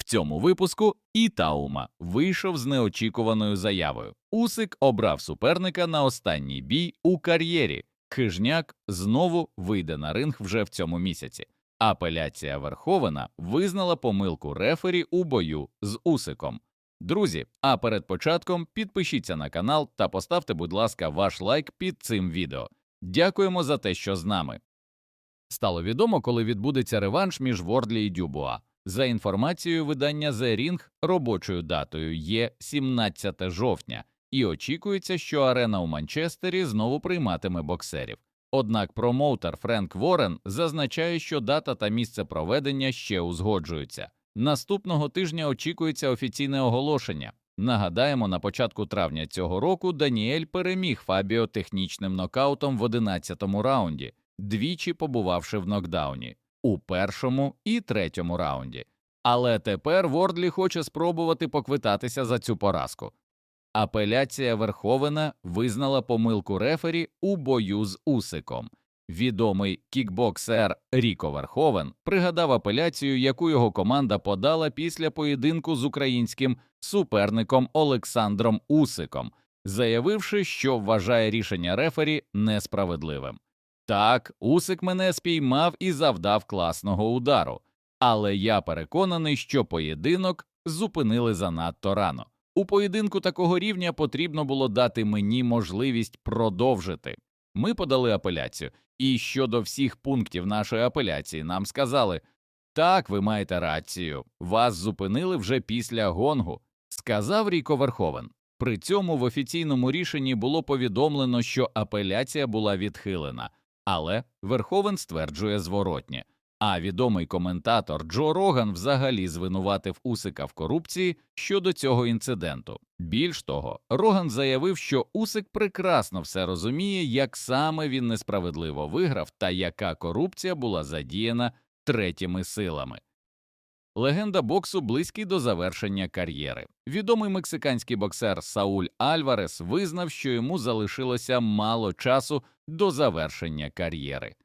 цьому випуску Ітаума вийшов з неочікуваною заявою. Усик обрав суперника на останній бій у кар'єрі. Хижняк знову вийде на ринг вже в цьому місяці. Апеляція Верховена визнала помилку рефері у бою з Усиком. Друзі, а перед початком підпишіться на канал та поставте, будь ласка, ваш лайк під цим відео. Дякуємо за те, що з нами. Стало відомо, коли відбудеться реванш між Вордлі і Дюбуа. За інформацією видання The Ring, робочою датою є 17 жовтня, і очікується, що арена у Манчестері знову прийматиме боксерів. Однак промоутер Френк Ворен зазначає, що дата та місце проведення ще узгоджуються. Наступного тижня очікується офіційне оголошення. Нагадаємо, на початку травня цього року Даніель переміг Фабіо технічним нокаутом в 11-му раунді, двічі побувавши в нокдауні у першому і третьому раунді. Але тепер Вордлі хоче спробувати поквитатися за цю поразку. Апеляція Верховена визнала помилку рефері у бою з Усиком. Відомий кікбоксер Ріко Верховен пригадав апеляцію, яку його команда подала після поєдинку з українським суперником Олександром Усиком, заявивши, що вважає рішення рефері несправедливим. Так, Усик мене спіймав і завдав класного удару, але я переконаний, що поєдинок зупинили занадто рано. У поєдинку такого рівня потрібно було дати мені можливість продовжити. Ми подали апеляцію, і щодо всіх пунктів нашої апеляції нам сказали: «Так, ви маєте рацію, вас зупинили вже після гонгу», – сказав Ріко Верховен. При цьому в офіційному рішенні було повідомлено, що апеляція була відхилена, але Верховен стверджує зворотнє. А відомий коментатор Джо Роган взагалі звинуватив Усика в корупції щодо цього інциденту. Більш того, Роган заявив, що Усик прекрасно все розуміє, як саме він несправедливо виграв та яка корупція була задіяна третіми силами. Легенда боксу близький до завершення кар'єри. Відомий мексиканський боксер Сауль Альварес визнав, що йому залишилося мало часу до завершення кар'єри.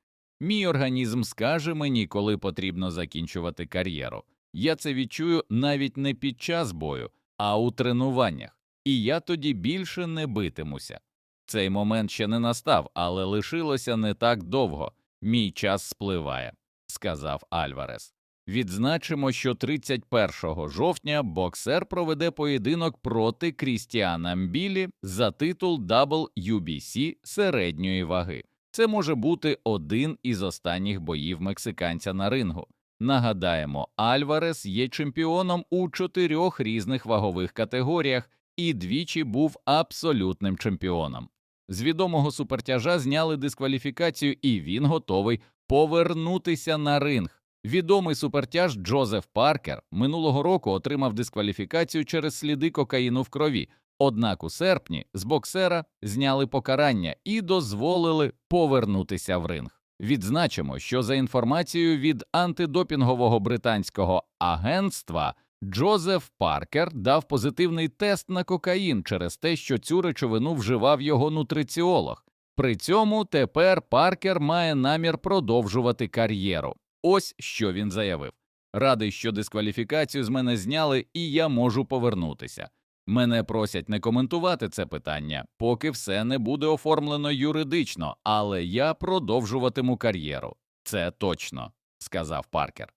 «Мій організм скаже мені, коли потрібно закінчувати кар'єру. Я це відчую навіть не під час бою, а у тренуваннях. І я тоді більше не битимуся. Цей момент ще не настав, але лишилося не так довго. Мій час спливає», – сказав Альварес. Відзначимо, що 31 жовтня боксер проведе поєдинок проти Крістіана Мбілі за титул WBC середньої ваги. Це може бути один із останніх боїв мексиканця на рингу. Нагадаємо, Альварес є чемпіоном у 4 різних вагових категоріях і двічі був абсолютним чемпіоном. З відомого супертяжа зняли дискваліфікацію, і він готовий повернутися на ринг. Відомий супертяж Джозеф Паркер минулого року отримав дискваліфікацію через сліди кокаїну в крові. Однак у серпні з боксера зняли покарання і дозволили повернутися в ринг. Відзначимо, що за інформацією від антидопінгового британського агентства, Джозеф Паркер дав позитивний тест на кокаїн через те, що цю речовину вживав його нутриціолог. При цьому тепер Паркер має намір продовжувати кар'єру. Ось що він заявив: «Радий, що дискваліфікацію з мене зняли і я можу повернутися. Мене просять не коментувати це питання, поки все не буде оформлено юридично, але я продовжуватиму кар'єру. Це точно», – сказав Паркер.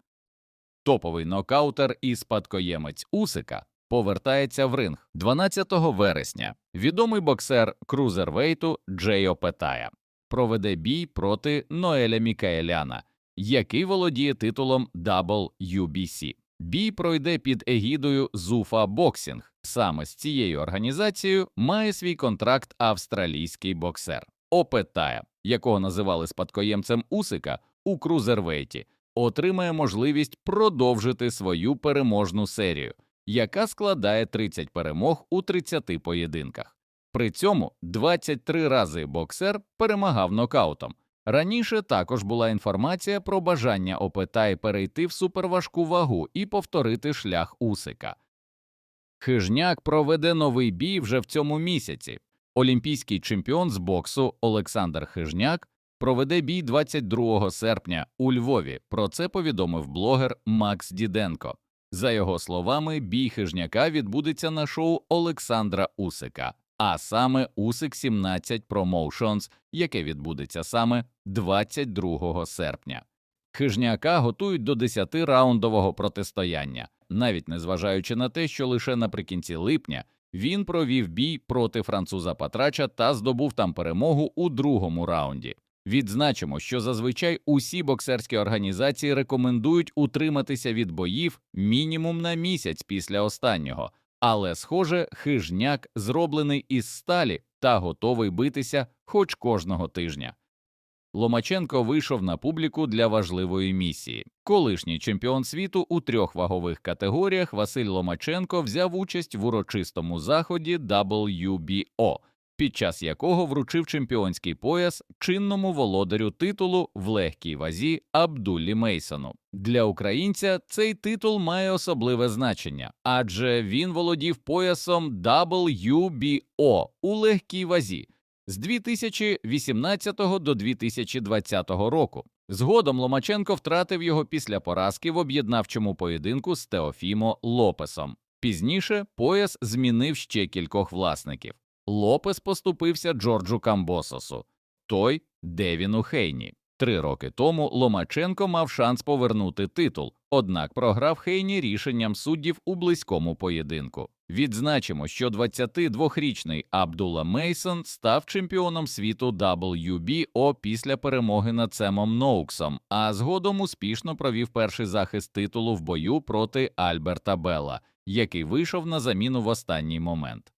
Топовий нокаутер і спадкоємець Усика повертається в ринг 12 вересня. Відомий боксер крузервейту Джейо Петая проведе бій проти Ноеля Мікаеляна, який володіє титулом WBC. Бій пройде під егідою Zuffa Boxing. Саме з цією організацією має свій контракт австралійський боксер. Петая, якого називали спадкоємцем Усика у крузервейті, отримає можливість продовжити свою переможну серію, яка складає 30 перемог у 30 поєдинках. При цьому 23 рази боксер перемагав нокаутом. Раніше також була інформація про бажання Петаї перейти в суперважку вагу і повторити шлях Усика. Хижняк проведе новий бій вже в цьому місяці. Олімпійський чемпіон з боксу Олександр Хижняк проведе бій 22 серпня у Львові. Про це повідомив блогер Макс Діденко. За його словами, бій Хижняка відбудеться на шоу Олександра Усика, а саме Усик 17 Promotions, яке відбудеться саме 22 серпня. Хижняка готують до 10-раундового протистояння, навіть незважаючи на те, що лише наприкінці липня він провів бій проти француза Патрача та здобув там перемогу у другому раунді. Відзначимо, що зазвичай усі боксерські організації рекомендують утриматися від боїв мінімум на місяць після останнього, але, схоже, Хижняк зроблений із сталі та готовий битися хоч кожного тижня. Ломаченко вийшов на публіку для важливої місії. Колишній чемпіон світу у 3 вагових категоріях Василь Ломаченко взяв участь в урочистому заході WBO, під час якого вручив чемпіонський пояс чинному володарю титулу в легкій вазі Абдуллі Мейсону. Для українця цей титул має особливе значення, адже він володів поясом WBO у легкій вазі з 2018 до 2020 року. Згодом Ломаченко втратив його після поразки в об'єднавчому поєдинку з Теофімо Лопесом. Пізніше пояс змінив ще кількох власників. Лопес поступився Джорджу Камбососу, той – Девіну Хейні. 3 роки тому Ломаченко мав шанс повернути титул, однак програв Хейні рішенням суддів у близькому поєдинку. Відзначимо, що 22-річний Абдулла Мейсон став чемпіоном світу WBO після перемоги над Семом Ноуксом, а згодом успішно провів перший захист титулу в бою проти Альберта Белла, який вийшов на заміну в останній момент.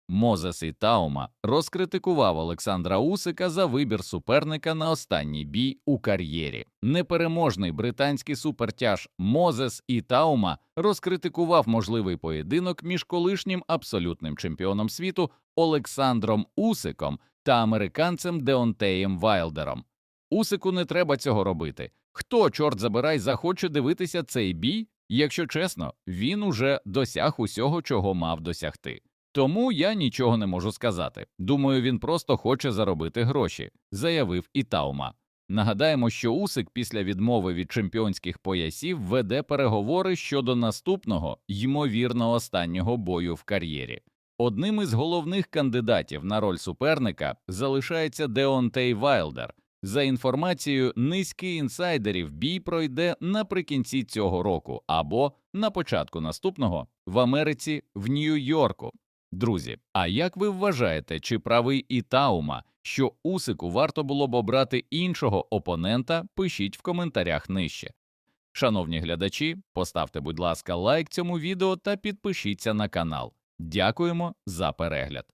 Мозес Ітаума розкритикував Олександра Усика за вибір суперника на останній бій у кар'єрі. Непереможний британський супертяж Мозес Ітаума розкритикував можливий поєдинок між колишнім абсолютним чемпіоном світу Олександром Усиком та американцем Деонтеєм Вайлдером. Усику не треба цього робити. Хто, чорт забирай, захоче дивитися цей бій? Якщо чесно, він уже досяг усього, чого мав досягти. Тому я нічого не можу сказати. Думаю, він просто хоче заробити гроші, заявив Ітаума. Нагадаємо, що Усик після відмови від чемпіонських поясів веде переговори щодо наступного, ймовірно, останнього бою в кар'єрі. Одним із головних кандидатів на роль суперника залишається Деонтей Вайлдер. За інформацією низки інсайдерів, бій пройде наприкінці цього року або на початку наступного в Америці, в Нью-Йорку. Друзі, а як ви вважаєте, чи правий Ітаума, що Усику варто було б обрати іншого опонента, пишіть в коментарях нижче. Шановні глядачі, поставте, будь ласка, лайк цьому відео та підпишіться на канал. Дякуємо за перегляд.